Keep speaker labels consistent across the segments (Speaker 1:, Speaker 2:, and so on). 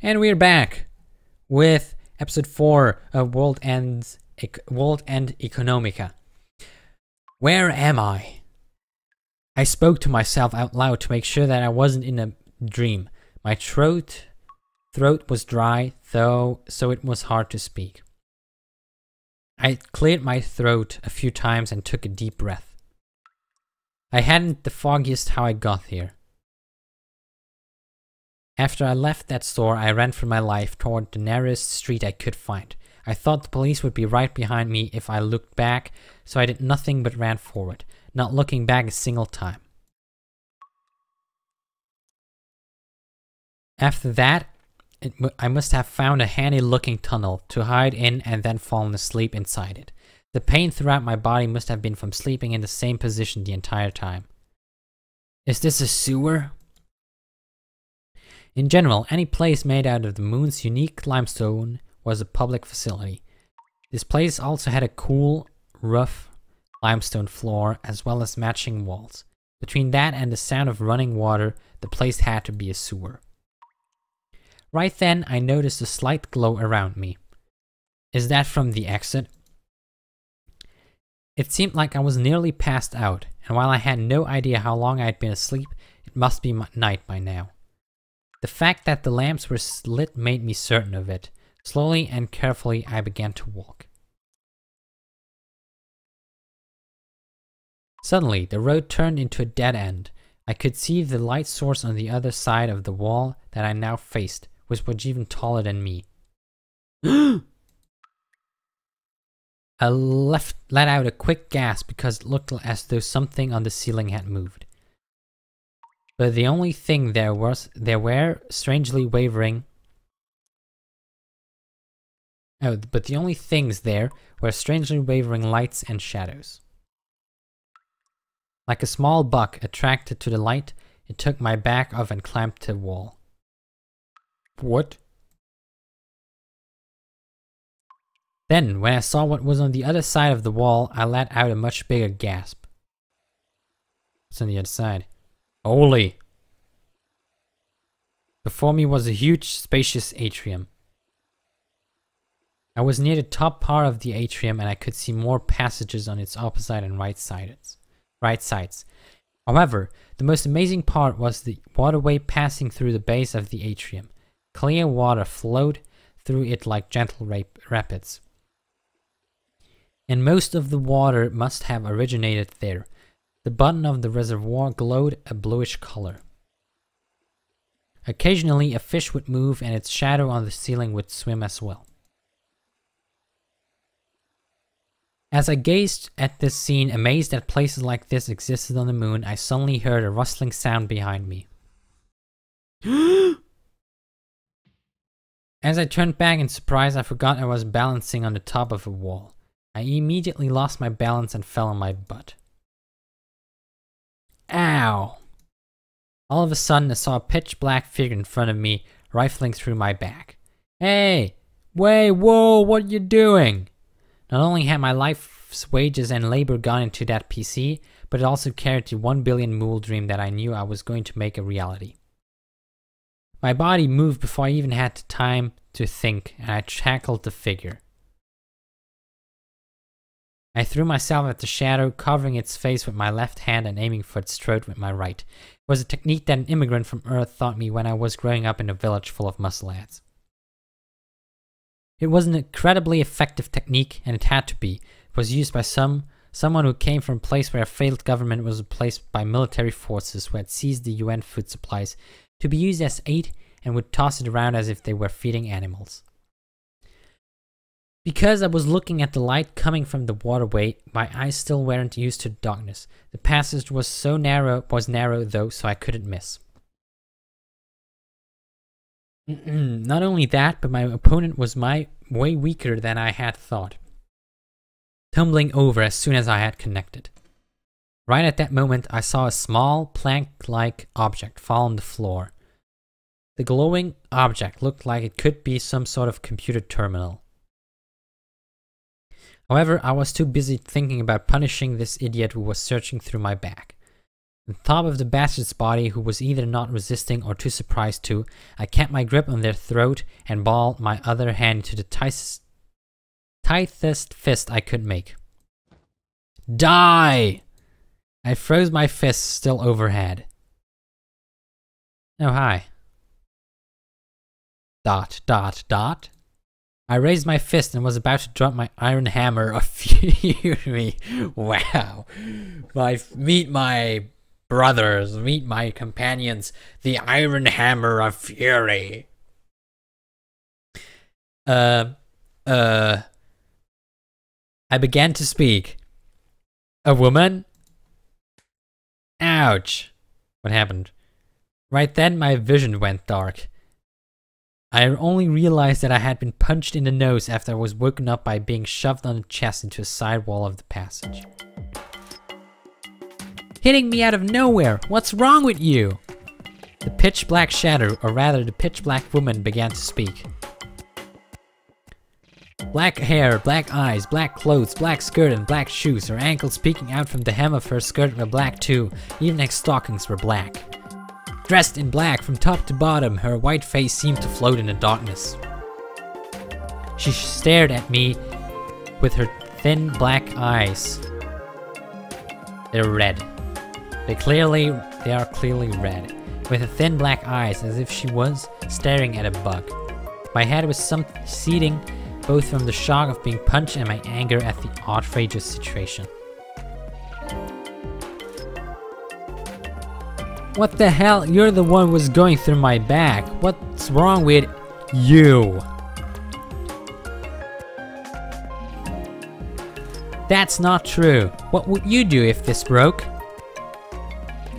Speaker 1: And we're back with episode 4 of World End Economica. Where am I? I spoke to myself out loud to make sure that I wasn't in a dream. My throat was dry, though, so it was hard to speak. I cleared my throat a few times and took a deep breath. I hadn't the foggiest how I got here. After I left that store, I ran for my life toward the narrowest street I could find. I thought the police would be right behind me if I looked back, so I did nothing but ran forward, not looking back a single time. After that, I must have found a handy-looking tunnel to hide in and then fallen asleep inside it. The pain throughout my body must have been from sleeping in the same position the entire time. Is this a sewer? In general, any place made out of the moon's unique limestone was a public facility. This place also had a cool, rough limestone floor as well as matching walls. Between that and the sound of running water, the place had to be a sewer. Right then, I noticed a slight glow around me. Is that from the exit? It seemed like I was nearly passed out, and while I had no idea how long I had been asleep, it must be night by now. The fact that the lamps were lit made me certain of it. Slowly and carefully, I began to walk. Suddenly, the road turned into a dead end. I could see the light source on the other side of the wall that I now faced, which was even taller than me. I let out a quick gasp because it looked as though something on the ceiling had moved. But the only thing there were strangely wavering lights and shadows. Like a small buck attracted to the light, it took my back off and climbed the wall. What? Then, when I saw what was on the other side of the wall, I let out a much bigger gasp. What's on the other side? Holy! Before me was a huge, spacious atrium. I was near the top part of the atrium and I could see more passages on its opposite and right sides. However, the most amazing part was the waterway passing through the base of the atrium. Clear water flowed through it like gentle rapids. And most of the water must have originated there. The bottom of the reservoir glowed a bluish color. Occasionally, a fish would move and its shadow on the ceiling would swim as well. As I gazed at this scene, amazed that places like this existed on the moon, I suddenly heard a rustling sound behind me. As I turned back in surprise, I forgot I was balancing on the top of a wall. I immediately lost my balance and fell on my butt. Ow! All of a sudden, I saw a pitch-black figure in front of me, rifling through my back. Hey! Wait, whoa, what are you doing? Not only had my life's wages and labor gone into that PC, but it also carried the 1 billion mool dream that I knew I was going to make a reality. My body moved before I even had the time to think, and I tackled the figure. I threw myself at the shadow, covering its face with my left hand and aiming for its throat with my right. It was a technique that an immigrant from Earth taught me when I was growing up in a village full of muscle ads. It was an incredibly effective technique, and it had to be. It was used by someone who came from a place where a failed government was replaced by military forces who had seized the UN food supplies to be used as aid and would toss it around as if they were feeding animals. Because I was looking at the light coming from the waterway, my eyes still weren't used to darkness. The passage was narrow though, so I couldn't miss. Not only that, but my opponent was way weaker than I had thought, tumbling over as soon as I had connected. Right at that moment, I saw a small, plank-like object fall on the floor. The glowing object looked like it could be some sort of computer terminal. However, I was too busy thinking about punishing this idiot who was searching through my back. On top of the bastard's body, who was either not resisting or too surprised to, I kept my grip on their throat and balled my other hand into the tightest fist I could make. Die! I froze my fist still overhead. Oh, hi. Dot, dot, dot. I raised my fist and was about to drop my iron hammer of fury. Wow. Meet my brothers, meet my companions, the iron hammer of fury. I began to speak. A woman? Ouch. What happened? Right then, my vision went dark. I only realized that I had been punched in the nose after I was woken up by being shoved on the chest into a side wall of the passage. Hitting me out of nowhere! What's wrong with you? The pitch black shadow, or rather the pitch black woman, began to speak. Black hair, black eyes, black clothes, black skirt and black shoes, her ankles peeking out from the hem of her skirt were black too, even her stockings were black. Dressed in black from top to bottom, her white face seemed to float in the darkness. She stared at me with her thin black eyes. They're red. They are clearly red, with her thin black eyes as if she was staring at a bug. My head was seething both from the shock of being punched and my anger at the outrageous situation. What the hell? You're the one who was going through my back. What's wrong with you? That's not true. What would you do if this broke?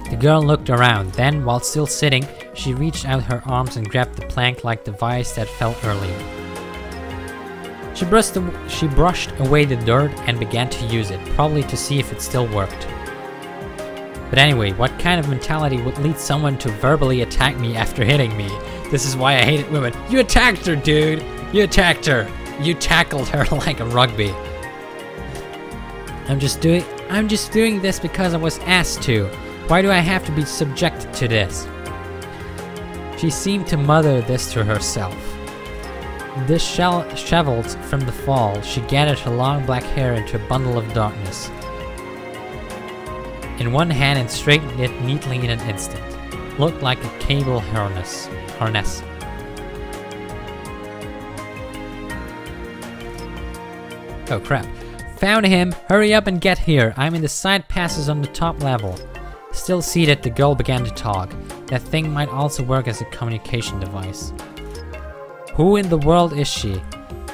Speaker 1: The girl looked around. Then, while still sitting, she reached out her arms and grabbed the plank-like device that fell earlier. She brushed away the dirt and began to use it, probably to see if it still worked. But anyway, what kind of mentality would lead someone to verbally attack me after hitting me? This is why I hated women. You attacked her, dude! You attacked her! You tackled her like a rugby. I'm just doing this because I was asked to. Why do I have to be subjected to this? She seemed to mutter this to herself. Disheveled from the fall, she gathered her long black hair into a bundle of darkness in one hand and straightened it neatly in an instant. Looked like a cable harness. Oh crap. Found him! Hurry up and get here! I'm in the side passes on the top level. Still seated, the girl began to talk. That thing might also work as a communication device. Who in the world is she?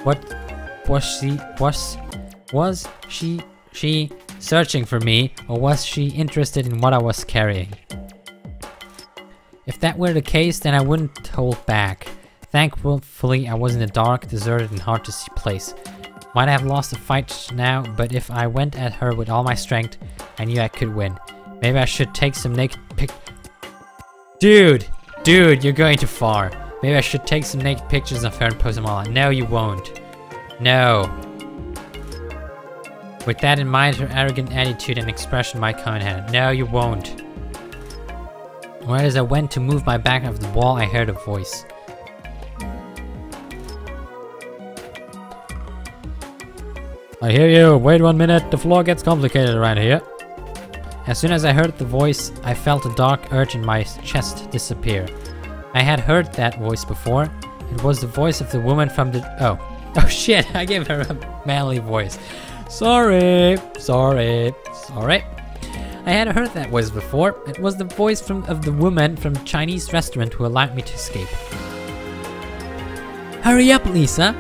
Speaker 1: What was she searching for me, or was she interested in what I was carrying? If that were the case, then I wouldn't hold back. Thankfully, I was in a dark, deserted and hard to see place. Might have lost the fight now, but if I went at her with all my strength, I knew I could win. Maybe I should take some naked Dude, you're going too far. Maybe I should take some naked pictures of her and post them online. No, you won't. No. With that in mind, her arrogant attitude and expression might come in hand. No, you won't. Right as I went to move my back off the wall, I heard a voice. I hear you. Wait 1 minute. The floor gets complicated around here. As soon as I heard the voice, I felt a dark urge in my chest disappear. I had heard that voice before. It was the voice of the woman from the... Oh shit, I gave her a manly voice. Sorry. I had heard that voice before. It was the voice of the woman from the Chinese restaurant who allowed me to escape. Hurry up, Lisa!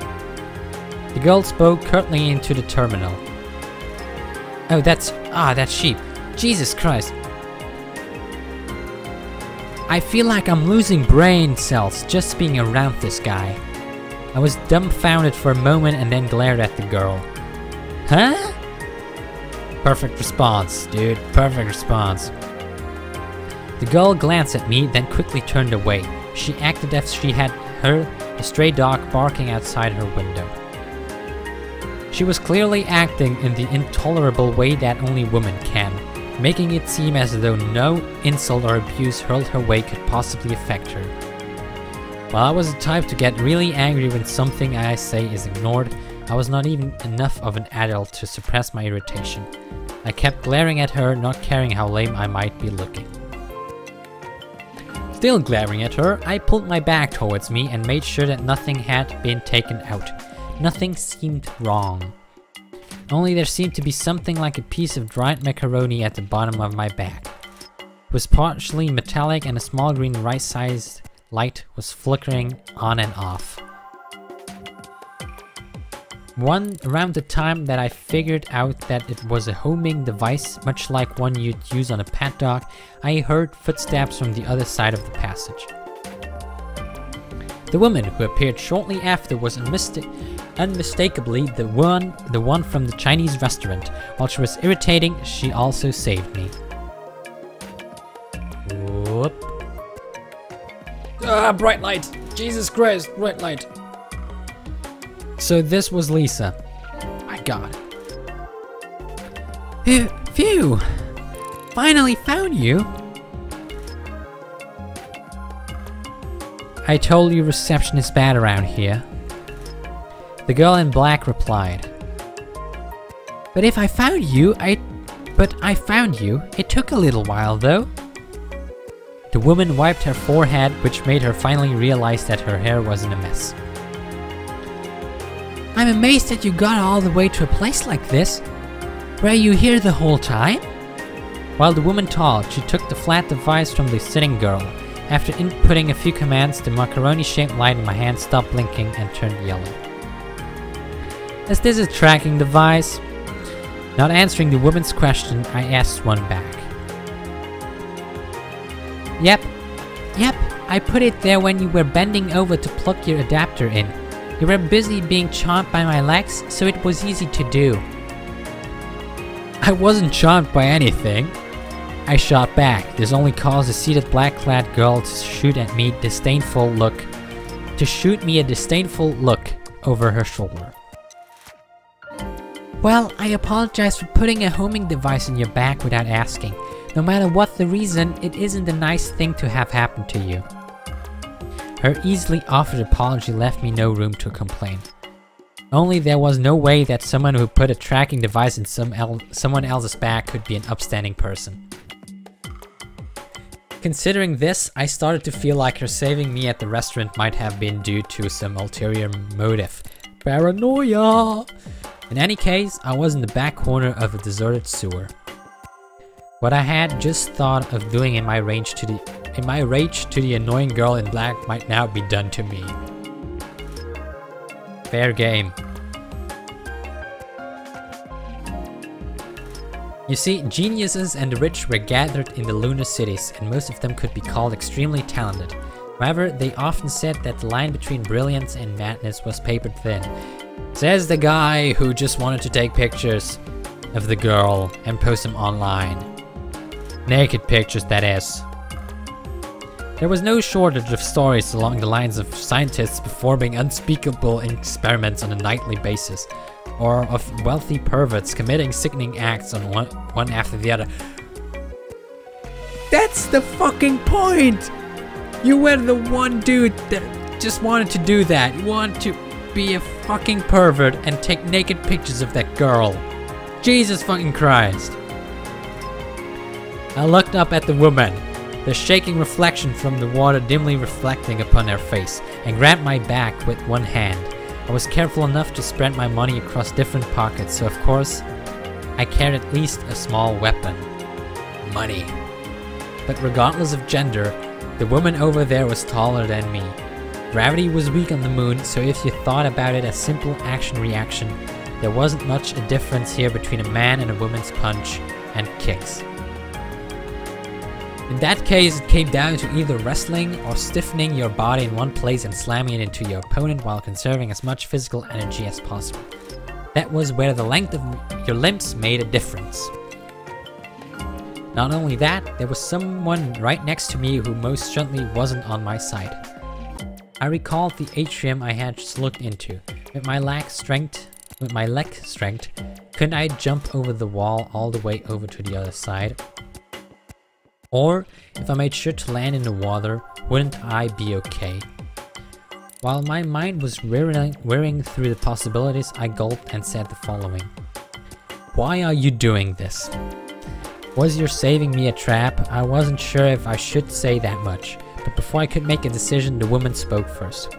Speaker 1: The girl spoke curtly into the terminal. Oh, that's sheep. Jesus Christ. I feel like I'm losing brain cells just being around this guy. I was dumbfounded for a moment and then glared at the girl. Huh? Perfect response, dude. Perfect response. The girl glanced at me, then quickly turned away. She acted as she had heard a stray dog barking outside her window. She was clearly acting in the intolerable way that only women can. making it seem as though no insult or abuse hurled her way could possibly affect her. While I was the type to get really angry when something I say is ignored, I was not even enough of an adult to suppress my irritation. I kept glaring at her, not caring how lame I might be looking. Still glaring at her, I pulled my back towards me and made sure that nothing had been taken out. Nothing seemed wrong. Only there seemed to be something like a piece of dried macaroni at the bottom of my back. It was partially metallic and a small green rice-sized light was flickering on and off. Around the time that I figured out that it was a homing device, much like one you'd use on a pet dog, I heard footsteps from the other side of the passage. The woman who appeared shortly after was unmistakably the one from the Chinese restaurant. While she was irritating, she also saved me. Whoop. Ah, bright light! Jesus Christ, bright light! So this was Lisa. My god. Phew! Finally found you! I told you reception is bad around here. The girl in black replied. But I found you, it took a little while though. The woman wiped her forehead, which made her finally realize that her hair wasn't a mess. I'm amazed that you got all the way to a place like this. Were you here the whole time? While the woman talked, she took the flat device from the sitting girl. After inputting a few commands, the macaroni-shaped light in my hand stopped blinking and turned yellow. Is this a tracking device? Not answering the woman's question, I asked one back. Yep, I put it there when you were bending over to plug your adapter in. You were busy being chomped by my legs, so it was easy to do. I wasn't chomped by anything. I shot back. This only caused the seated black-clad girl to shoot me a disdainful look over her shoulder. Well, I apologize for putting a homing device in your back without asking. No matter what the reason, it isn't a nice thing to have happen to you. Her easily offered apology left me no room to complain. Only there was no way that someone who put a tracking device in someone else's back could be an upstanding person. Considering this, I started to feel like her saving me at the restaurant might have been due to some ulterior motive. Paranoia! In any case, I was in the back corner of a deserted sewer. What I had just thought of doing in my rage to the annoying girl in black might now be done to me. Fair game. You see, geniuses and the rich were gathered in the lunar cities, and most of them could be called extremely talented. However, they often said that the line between brilliance and madness was papered thin. Says the guy who just wanted to take pictures of the girl and post them online. Naked pictures, that is. There was no shortage of stories along the lines of scientists performing unspeakable experiments on a nightly basis, or of wealthy perverts committing sickening acts on one after the other. That's the fucking point! You were the one dude that just wanted to do that. You wanted to be a fucking pervert and take naked pictures of that girl. Jesus fucking Christ. I looked up at the woman, the shaking reflection from the water dimly reflecting upon her face, and grabbed my back with one hand. I was careful enough to spread my money across different pockets, so of course, I carried at least a small weapon. Money. But regardless of gender, the woman over there was taller than me. Gravity was weak on the moon, so if you thought about it as simple action-reaction, there wasn't much a difference here between a man and a woman's punch and kicks. In that case, it came down to either wrestling or stiffening your body in one place and slamming it into your opponent while conserving as much physical energy as possible. That was where the length of your limbs made a difference. Not only that, there was someone right next to me who most certainly wasn't on my side. I recalled the atrium I had just looked into. With my leg strength, Couldn't I jump over the wall all the way over to the other side? Or, if I made sure to land in the water, wouldn't I be okay? While my mind was whirring through the possibilities, I gulped and said the following. Why are you doing this? Was your saving me a trap? I wasn't sure if I should say that much, but before I could make a decision, the woman spoke first.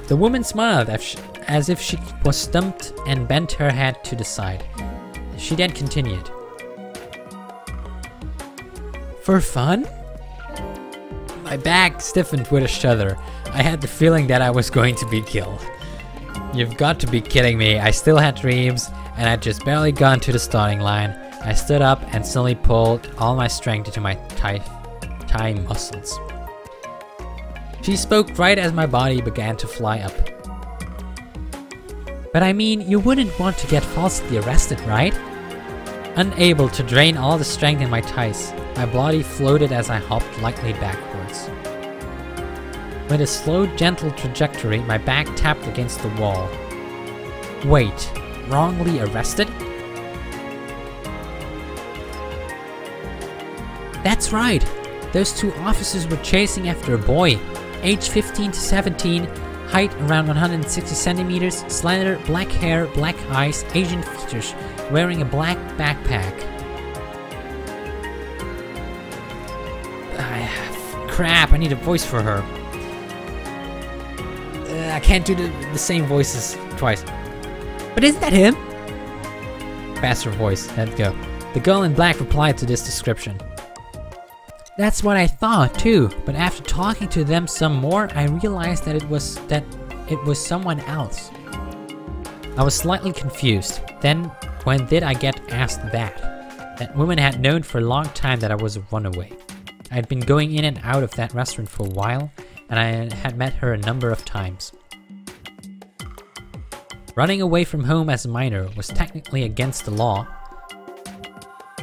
Speaker 1: The woman smiled as if she was stumped and bent her head to the side. She then continued. For fun? My back stiffened with a shudder. I had the feeling that I was going to be killed. You've got to be kidding me. I still had dreams, and I'd just barely gone to the starting line. I stood up and suddenly pulled all my strength into my thigh muscles. She spoke right as my body began to fly up. But I mean, you wouldn't want to get falsely arrested, right? Unable to drain all the strength in my thighs, my body floated as I hopped lightly backwards. With a slow, gentle trajectory, my back tapped against the wall. Wait, wrongly arrested? That's right! Those two officers were chasing after a boy, age 15 to 17, height around 160 centimeters, slender, black hair, black eyes, Asian features, wearing a black backpack. Crap, I need a voice for her. I can't do the same voices twice. But isn't that him? Faster voice, let's go. The girl in black replied to this description. That's what I thought too, but after talking to them some more, I realized that it was someone else. I was slightly confused. Then, when did I get asked that? That woman had known for a long time that I was a runaway. I had been going in and out of that restaurant for a while, and I had met her a number of times. Running away from home as a minor was technically against the law.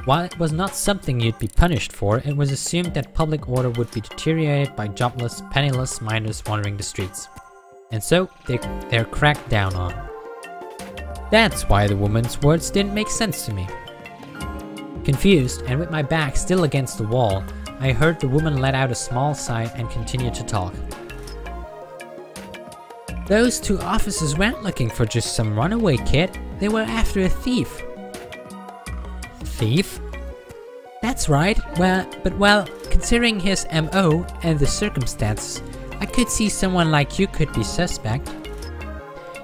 Speaker 1: While it was not something you'd be punished for, it was assumed that public order would be deteriorated by jobless, penniless minors wandering the streets. And so, they're cracked down on. That's why the woman's words didn't make sense to me. Confused, and with my back still against the wall, I heard the woman let out a small sigh and continued to talk. Those two officers weren't looking for just some runaway kid, they were after a thief. Thief? That's right, well, considering his MO and the circumstances, I could see someone like you could be suspect.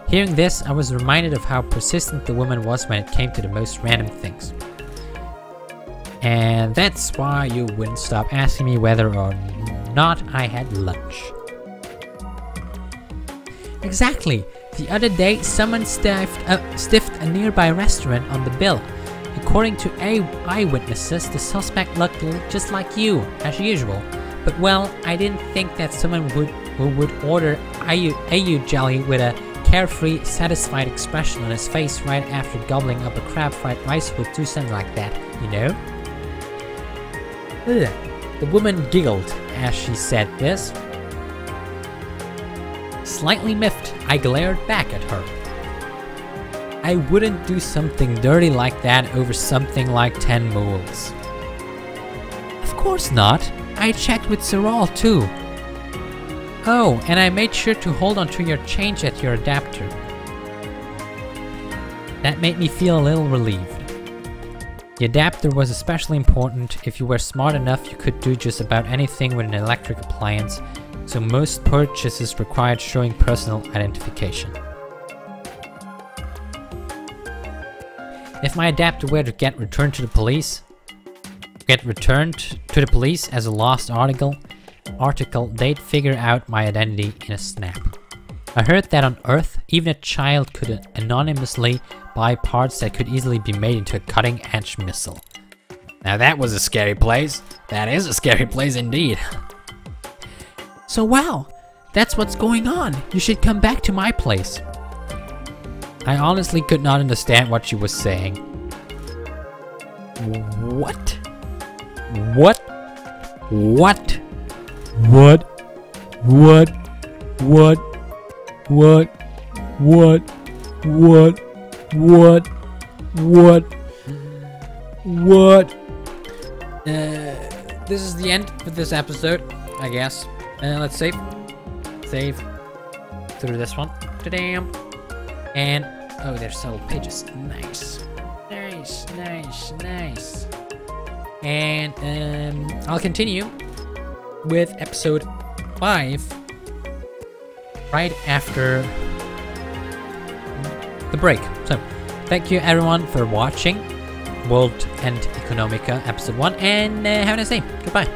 Speaker 1: Hearing this, I was reminded of how persistent the woman was when it came to the most random things. And that's why you wouldn't stop asking me whether or not I had lunch. Exactly! The other day, someone stiffed a nearby restaurant on the bill. According to eyewitnesses, the suspect looked just like you, as usual. But well, I didn't think that someone who would order ayu jelly with a carefree, satisfied expression on his face right after gobbling up a crab fried rice would do something like that, you know? Ugh. The woman giggled as she said this. Slightly miffed, I glared back at her. I wouldn't do something dirty like that over something like 10 moles. Of course not. I checked with Sorrel too. Oh, and I made sure to hold on to your change at your adapter. That made me feel a little relieved. The adapter was especially important. If you were smart enough, you could do just about anything with an electric appliance, so most purchases required showing personal identification. If my adapter were to get returned to the police as a lost article, they'd figure out my identity in a snap. I heard that on Earth, even a child could anonymously buy parts that could easily be made into a cutting-edge missile. Now that was a scary place. That is a scary place indeed. So wow, that's what's going on. You should come back to my place. I honestly could not understand what she was saying. What? What? What? What? What? What? What? What? What? What? What? What? This is the end of this episode, I guess. Let's save. Save through this one. Ta-dam. And oh, there's several pages. Nice. Nice, nice, nice. And I'll continue with episode 5 right after the break. So, thank you everyone for watching World and Economica episode 1, and have a nice day. Goodbye.